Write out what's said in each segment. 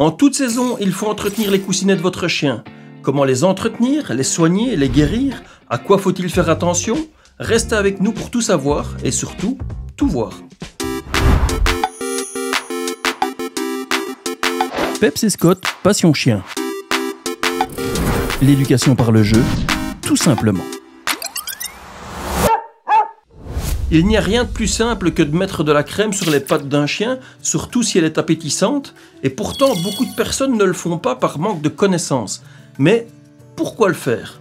En toute saison, il faut entretenir les coussinets de votre chien. Comment les entretenir, les soigner, les guérir? À quoi faut-il faire attention? Restez avec nous pour tout savoir et surtout, tout voir. Peps et Scott, passion chien. L'éducation par le jeu, tout simplement. Il n'y a rien de plus simple que de mettre de la crème sur les pattes d'un chien, surtout si elle est appétissante, et pourtant beaucoup de personnes ne le font pas par manque de connaissances. Mais pourquoi le faire?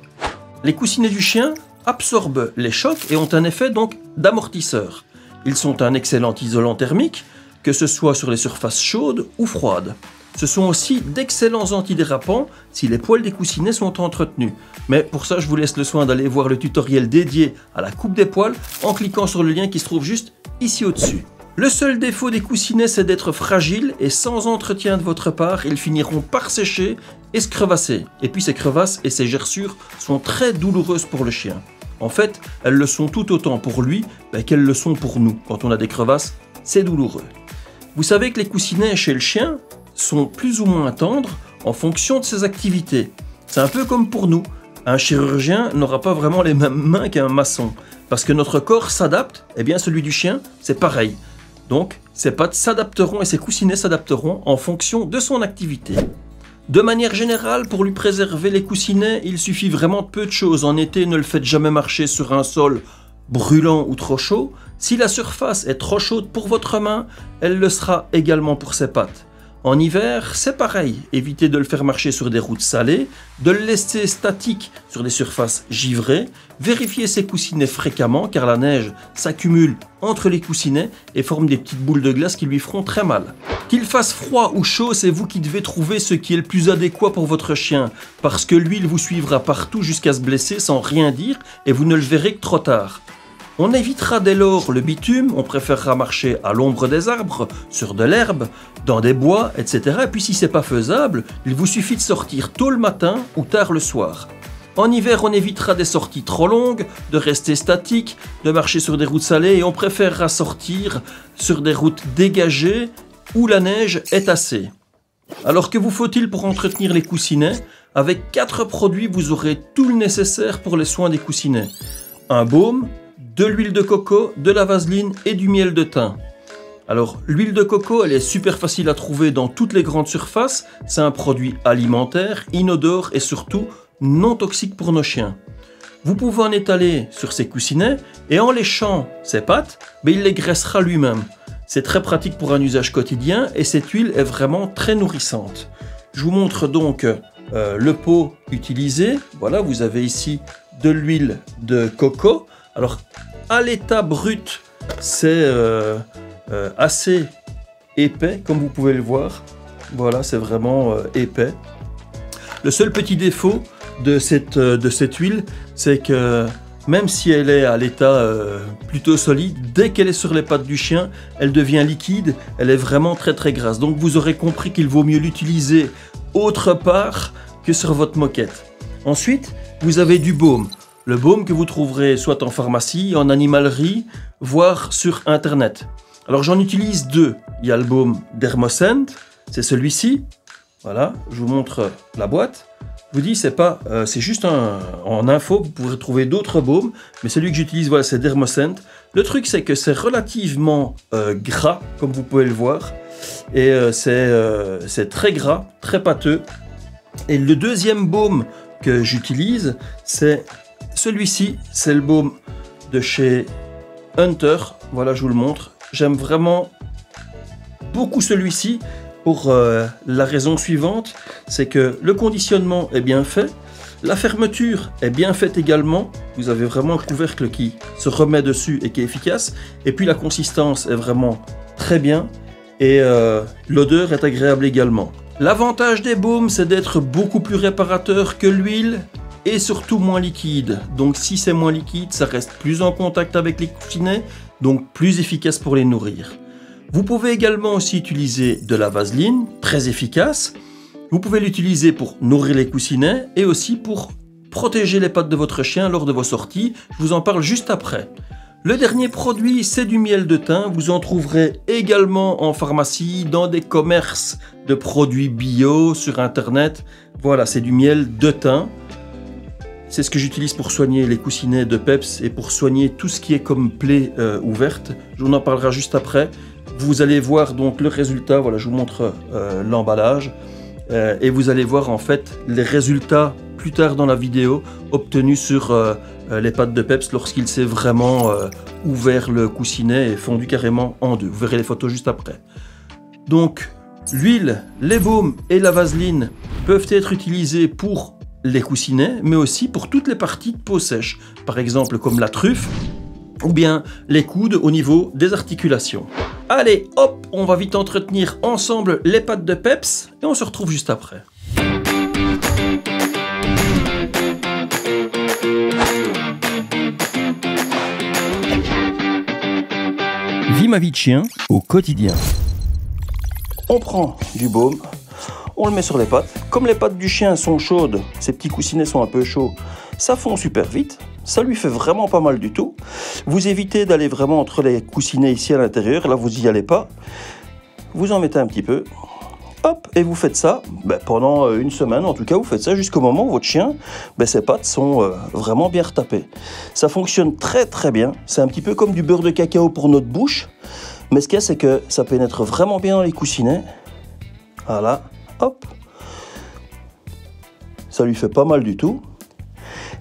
Les coussinets du chien absorbent les chocs et ont un effet donc d'amortisseur. Ils sont un excellent isolant thermique, que ce soit sur les surfaces chaudes ou froides. Ce sont aussi d'excellents antidérapants si les poils des coussinets sont entretenus. Mais pour ça, je vous laisse le soin d'aller voir le tutoriel dédié à la coupe des poils en cliquant sur le lien qui se trouve juste ici au-dessus. Le seul défaut des coussinets, c'est d'être fragiles et sans entretien de votre part, ils finiront par sécher et se crevasser. Et puis ces crevasses et ces gerçures sont très douloureuses pour le chien. En fait, elles le sont tout autant pour lui qu'elles le sont pour nous. Quand on a des crevasses, c'est douloureux. Vous savez que les coussinets chez le chien sont plus ou moins tendres en fonction de ses activités. C'est un peu comme pour nous. Un chirurgien n'aura pas vraiment les mêmes mains qu'un maçon. Parce que notre corps s'adapte, et bien celui du chien, c'est pareil. Donc, ses pattes s'adapteront et ses coussinets s'adapteront en fonction de son activité. De manière générale, pour lui préserver les coussinets, il suffit vraiment de peu de choses. En été, ne le faites jamais marcher sur un sol brûlant ou trop chaud. Si la surface est trop chaude pour votre main, elle le sera également pour ses pattes. En hiver, c'est pareil, évitez de le faire marcher sur des routes salées, de le laisser statique sur des surfaces givrées, vérifiez ses coussinets fréquemment car la neige s'accumule entre les coussinets et forme des petites boules de glace qui lui feront très mal. Qu'il fasse froid ou chaud, c'est vous qui devez trouver ce qui est le plus adéquat pour votre chien, parce que lui, il vous suivra partout jusqu'à se blesser sans rien dire et vous ne le verrez que trop tard. On évitera dès lors le bitume, on préférera marcher à l'ombre des arbres, sur de l'herbe, dans des bois, etc. Et puis si c'est pas faisable, il vous suffit de sortir tôt le matin ou tard le soir. En hiver, on évitera des sorties trop longues, de rester statique, de marcher sur des routes salées et on préférera sortir sur des routes dégagées où la neige est tassée. Alors que vous faut-il pour entretenir les coussinets? Avec 4 produits, vous aurez tout le nécessaire pour les soins des coussinets. Un baume, de l'huile de coco, de la vaseline et du miel de thym. Alors, l'huile de coco, elle est super facile à trouver dans toutes les grandes surfaces. C'est un produit alimentaire, inodore et surtout non toxique pour nos chiens. Vous pouvez en étaler sur ses coussinets et en léchant ses pattes, il les graissera lui-même. C'est très pratique pour un usage quotidien et cette huile est vraiment très nourrissante. Je vous montre donc le pot utilisé. Voilà, vous avez ici de l'huile de coco. Alors, à l'état brut, c'est assez épais, comme vous pouvez le voir. Voilà, c'est vraiment épais. Le seul petit défaut de cette huile, c'est que même si elle est à l'état plutôt solide, dès qu'elle est sur les pattes du chien, elle devient liquide, elle est vraiment très très grasse. Donc vous aurez compris qu'il vaut mieux l'utiliser autre part que sur votre moquette. Ensuite, vous avez du baume. Le baume que vous trouverez soit en pharmacie, en animalerie, voire sur internet. Alors j'en utilise 2. Il y a le baume Dermoscent, c'est celui-ci. Voilà, je vous montre la boîte. Je vous dis, c'est juste en info, vous pourrez trouver d'autres baumes, mais celui que j'utilise, voilà, c'est Dermoscent. Le truc, c'est que c'est relativement gras, comme vous pouvez le voir, et c'est très gras, très pâteux. Et le deuxième baume que j'utilise, c'est celui-ci, c'est le baume de chez Hunter. Voilà, je vous le montre. J'aime vraiment beaucoup celui-ci pour la raison suivante, c'est que le conditionnement est bien fait, la fermeture est bien faite également, vous avez vraiment un couvercle qui se remet dessus et qui est efficace, et puis la consistance est vraiment très bien, et l'odeur est agréable également. L'avantage des baumes, c'est d'être beaucoup plus réparateur que l'huile, et surtout moins liquide. Donc si c'est moins liquide, ça reste plus en contact avec les coussinets, donc plus efficace pour les nourrir. Vous pouvez également aussi utiliser de la vaseline, très efficace. Vous pouvez l'utiliser pour nourrir les coussinets et aussi pour protéger les pattes de votre chien lors de vos sorties. Je vous en parle juste après. Le dernier produit, c'est du miel de thym. Vous en trouverez également en pharmacie, dans des commerces de produits bio, sur internet. Voilà, c'est du miel de thym. C'est ce que j'utilise pour soigner les coussinets de Peps et pour soigner tout ce qui est comme plaie ouverte. Je vous en parlerai juste après. Vous allez voir donc le résultat. Voilà, je vous montre l'emballage. Et vous allez voir en fait les résultats plus tard dans la vidéo obtenus sur les pattes de Peps lorsqu'il s'est vraiment ouvert le coussinet et fondu carrément en deux. Vous verrez les photos juste après. Donc l'huile, les baumes et la vaseline peuvent être utilisés pour les coussinets, mais aussi pour toutes les parties de peau sèche, par exemple comme la truffe ou bien les coudes au niveau des articulations. Allez, hop, on va vite entretenir ensemble les pattes de Peps et on se retrouve juste après. Vie ma vie de chien au quotidien. On prend du baume, on le met sur les pattes. Comme les pattes du chien sont chaudes, ces petits coussinets sont un peu chauds, ça fond super vite. Ça lui fait vraiment pas mal du tout. Vous évitez d'aller vraiment entre les coussinets ici à l'intérieur. Là, vous n'y allez pas. Vous en mettez un petit peu. Hop, et vous faites ça pendant une semaine. En tout cas, vous faites ça jusqu'au moment où votre chien, ses pattes sont vraiment bien retapées. Ça fonctionne très très bien. C'est un petit peu comme du beurre de cacao pour notre bouche. Mais ce qu'il y a, c'est que ça pénètre vraiment bien dans les coussinets. Voilà, hop. Ça lui fait pas mal du tout.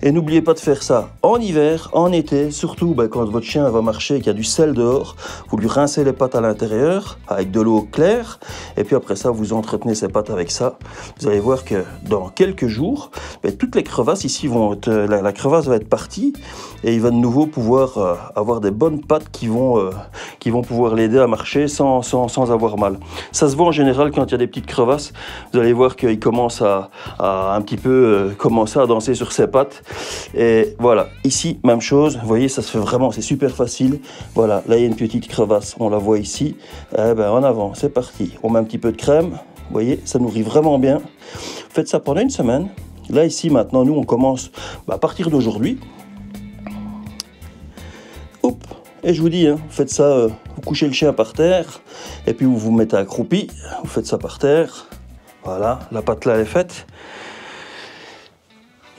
Et n'oubliez pas de faire ça en hiver, en été, surtout quand votre chien va marcher et qu'il y a du sel dehors, vous lui rincez les pattes à l'intérieur avec de l'eau claire, et puis après ça, vous entretenez ses pattes avec ça. Vous allez voir que dans quelques jours, toutes les crevasses ici vont être, la crevasse va être partie, et il va de nouveau pouvoir avoir des bonnes pattes qui vont pouvoir l'aider à marcher sans avoir mal. Ça se voit en général quand il y a des petites crevasses, vous allez voir qu'il commence à un petit peu commencer à danser sur ses pattes. Et voilà, ici, même chose, vous voyez, ça se fait vraiment, c'est super facile. Voilà, là, il y a une petite crevasse, on la voit ici. En avant, c'est parti. On met un petit peu de crème, vous voyez, ça nourrit vraiment bien. Faites ça pendant une semaine. Là, ici, maintenant, nous, on commence à partir d'aujourd'hui. Hop, et je vous dis, faites ça, vous couchez le chien par terre, et puis vous vous mettez accroupi, vous faites ça par terre. Voilà, la patte là, elle est faite.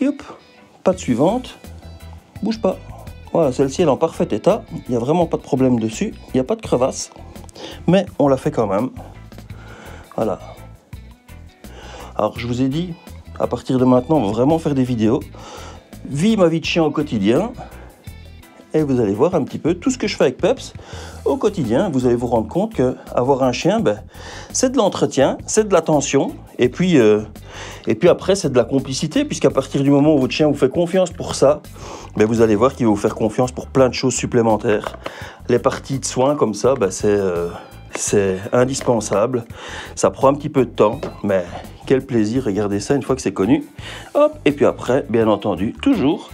Et hop. Patte suivante, bouge pas. Voilà, celle-ci elle est en parfait état, il n'y a vraiment pas de problème dessus, il n'y a pas de crevasse, mais on la fait quand même. Voilà. Alors je vous ai dit, à partir de maintenant, on va vraiment faire des vidéos. Vie ma vie de chien au quotidien. Et vous allez voir un petit peu tout ce que je fais avec Peps au quotidien. Vous allez vous rendre compte qu'avoir un chien, c'est de l'entretien, c'est de l'attention. Et puis après, c'est de la complicité, puisqu'à partir du moment où votre chien vous fait confiance pour ça, vous allez voir qu'il va vous faire confiance pour plein de choses supplémentaires. Les parties de soins comme ça, c'est indispensable. Ça prend un petit peu de temps, mais quel plaisir, regardez ça une fois que c'est connu. Hop, et puis après, bien entendu, toujours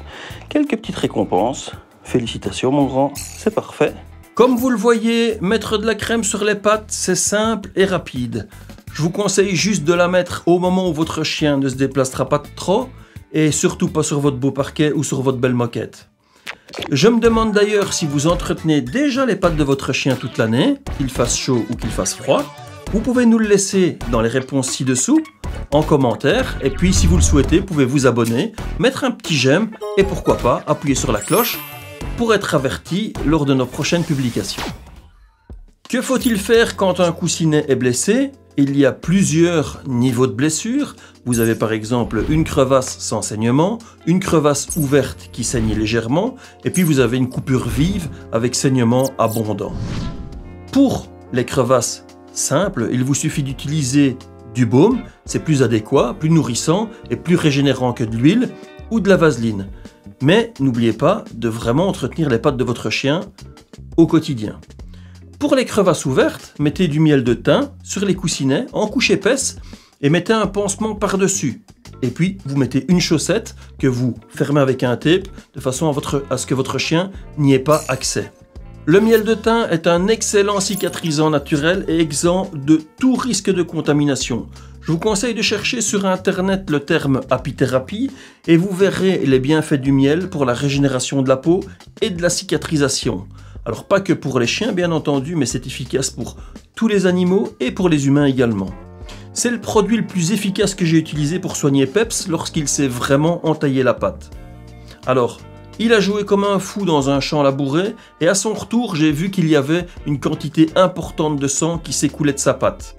quelques petites récompenses. Félicitations mon grand, c'est parfait. Comme vous le voyez, mettre de la crème sur les pattes, c'est simple et rapide. Je vous conseille juste de la mettre au moment où votre chien ne se déplacera pas trop et surtout pas sur votre beau parquet ou sur votre belle moquette. Je me demande d'ailleurs si vous entretenez déjà les pattes de votre chien toute l'année, qu'il fasse chaud ou qu'il fasse froid. Vous pouvez nous le laisser dans les réponses ci-dessous, en commentaire, et puis si vous le souhaitez, vous pouvez vous abonner, mettre un petit j'aime et pourquoi pas appuyer sur la cloche pour être averti lors de nos prochaines publications. Que faut-il faire quand un coussinet est blessé? Il y a plusieurs niveaux de blessure. Vous avez par exemple une crevasse sans saignement, une crevasse ouverte qui saigne légèrement, et puis vous avez une coupure vive avec saignement abondant. Pour les crevasses simples, il vous suffit d'utiliser du baume, c'est plus adéquat, plus nourrissant et plus régénérant que de l'huile ou de la vaseline. Mais n'oubliez pas de vraiment entretenir les pattes de votre chien au quotidien. Pour les crevasses ouvertes, mettez du miel de thym sur les coussinets en couche épaisse et mettez un pansement par-dessus. Et puis, vous mettez une chaussette que vous fermez avec un tape de façon à ce que votre chien n'y ait pas accès. Le miel de thym est un excellent cicatrisant naturel et exempt de tout risque de contamination. Je vous conseille de chercher sur internet le terme apithérapie et vous verrez les bienfaits du miel pour la régénération de la peau et de la cicatrisation. Alors pas que pour les chiens bien entendu, mais c'est efficace pour tous les animaux et pour les humains également. C'est le produit le plus efficace que j'ai utilisé pour soigner Peps lorsqu'il s'est vraiment entaillé la patte. Alors, il a joué comme un fou dans un champ labouré et à son retour, j'ai vu qu'il y avait une quantité importante de sang qui s'écoulait de sa patte.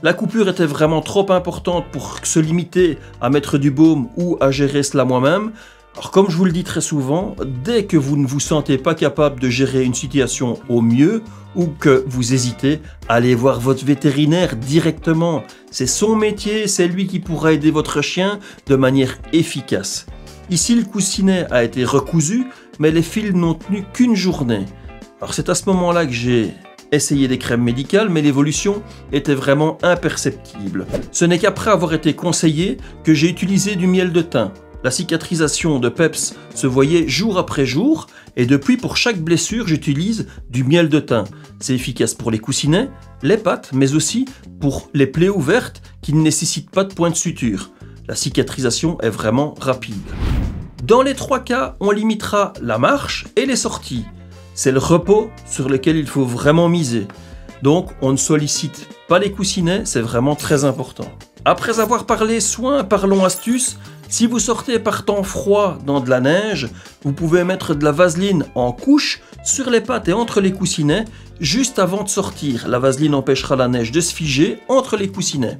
La coupure était vraiment trop importante pour se limiter à mettre du baume ou à gérer cela moi-même. Alors comme je vous le dis très souvent, dès que vous ne vous sentez pas capable de gérer une situation au mieux ou que vous hésitez, allez voir votre vétérinaire directement. C'est son métier, c'est lui qui pourra aider votre chien de manière efficace. Ici, le coussinet a été recousu, mais les fils n'ont tenu qu'une journée. Alors c'est à ce moment-là que j'ai essayé des crèmes médicales, mais l'évolution était vraiment imperceptible. Ce n'est qu'après avoir été conseillé que j'ai utilisé du miel de thym. La cicatrisation de Peps se voyait jour après jour, et depuis pour chaque blessure, j'utilise du miel de thym. C'est efficace pour les coussinets, les pattes, mais aussi pour les plaies ouvertes qui ne nécessitent pas de point de suture. La cicatrisation est vraiment rapide. Dans les 3 cas, on limitera la marche et les sorties. C'est le repos sur lequel il faut vraiment miser. Donc, on ne sollicite pas les coussinets, c'est vraiment très important. Après avoir parlé soins, parlons astuces. Si vous sortez par temps froid dans de la neige, vous pouvez mettre de la vaseline en couche sur les pattes et entre les coussinets juste avant de sortir. La vaseline empêchera la neige de se figer entre les coussinets.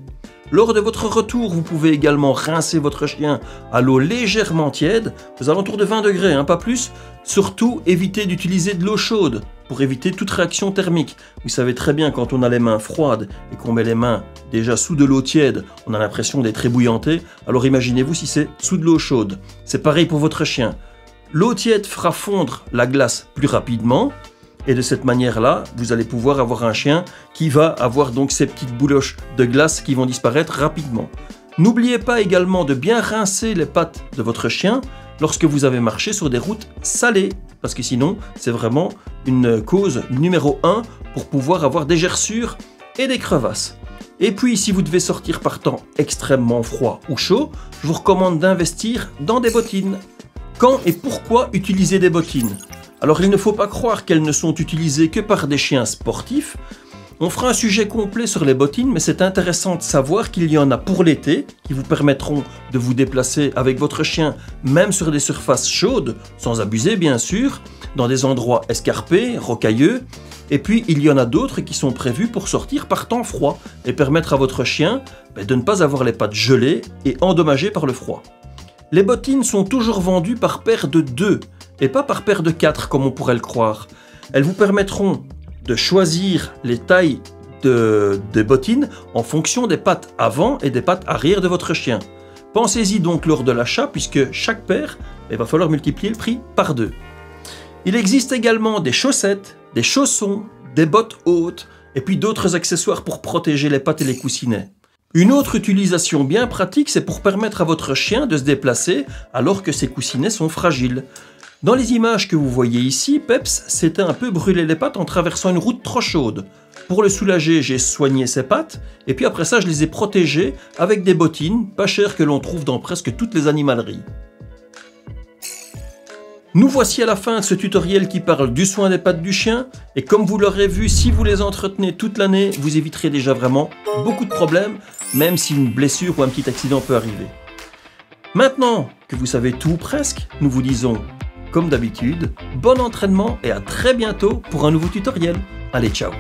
Lors de votre retour, vous pouvez également rincer votre chien à l'eau légèrement tiède, aux alentours de 20 degrés, pas plus. Surtout, évitez d'utiliser de l'eau chaude pour éviter toute réaction thermique. Vous savez très bien, quand on a les mains froides et qu'on met les mains déjà sous de l'eau tiède, on a l'impression d'être ébouillanté. Alors imaginez-vous si c'est sous de l'eau chaude. C'est pareil pour votre chien. L'eau tiède fera fondre la glace plus rapidement. Et de cette manière-là, vous allez pouvoir avoir un chien qui va avoir donc ces petites bouloches de glace qui vont disparaître rapidement. N'oubliez pas également de bien rincer les pattes de votre chien lorsque vous avez marché sur des routes salées, parce que sinon, c'est vraiment une cause numéro 1 pour pouvoir avoir des gerçures et des crevasses. Et puis, si vous devez sortir par temps extrêmement froid ou chaud, je vous recommande d'investir dans des bottines. Quand et pourquoi utiliser des bottines ? Alors il ne faut pas croire qu'elles ne sont utilisées que par des chiens sportifs. On fera un sujet complet sur les bottines, mais c'est intéressant de savoir qu'il y en a pour l'été, qui vous permettront de vous déplacer avec votre chien, même sur des surfaces chaudes, sans abuser bien sûr, dans des endroits escarpés, rocailleux. Et puis il y en a d'autres qui sont prévus pour sortir par temps froid et permettre à votre chien de ne pas avoir les pattes gelées et endommagées par le froid. Les bottines sont toujours vendues par paire de 2 et pas par paire de 4 comme on pourrait le croire. Elles vous permettront de choisir les tailles de bottines en fonction des pattes avant et des pattes arrière de votre chien. Pensez-y donc lors de l'achat puisque chaque paire, il va falloir multiplier le prix par 2. Il existe également des chaussettes, des chaussons, des bottes hautes et puis d'autres accessoires pour protéger les pattes et les coussinets. Une autre utilisation bien pratique, c'est pour permettre à votre chien de se déplacer alors que ses coussinets sont fragiles. Dans les images que vous voyez ici, Peps s'était un peu brûlé les pattes en traversant une route trop chaude. Pour le soulager, j'ai soigné ses pattes, et puis après ça, je les ai protégées avec des bottines, pas chères que l'on trouve dans presque toutes les animaleries. Nous voici à la fin de ce tutoriel qui parle du soin des pattes du chien, et comme vous l'aurez vu, si vous les entretenez toute l'année, vous éviterez déjà vraiment beaucoup de problèmes, même si une blessure ou un petit accident peut arriver. Maintenant que vous savez tout ou presque, nous vous disons comme d'habitude, bon entraînement et à très bientôt pour un nouveau tutoriel. Allez, ciao!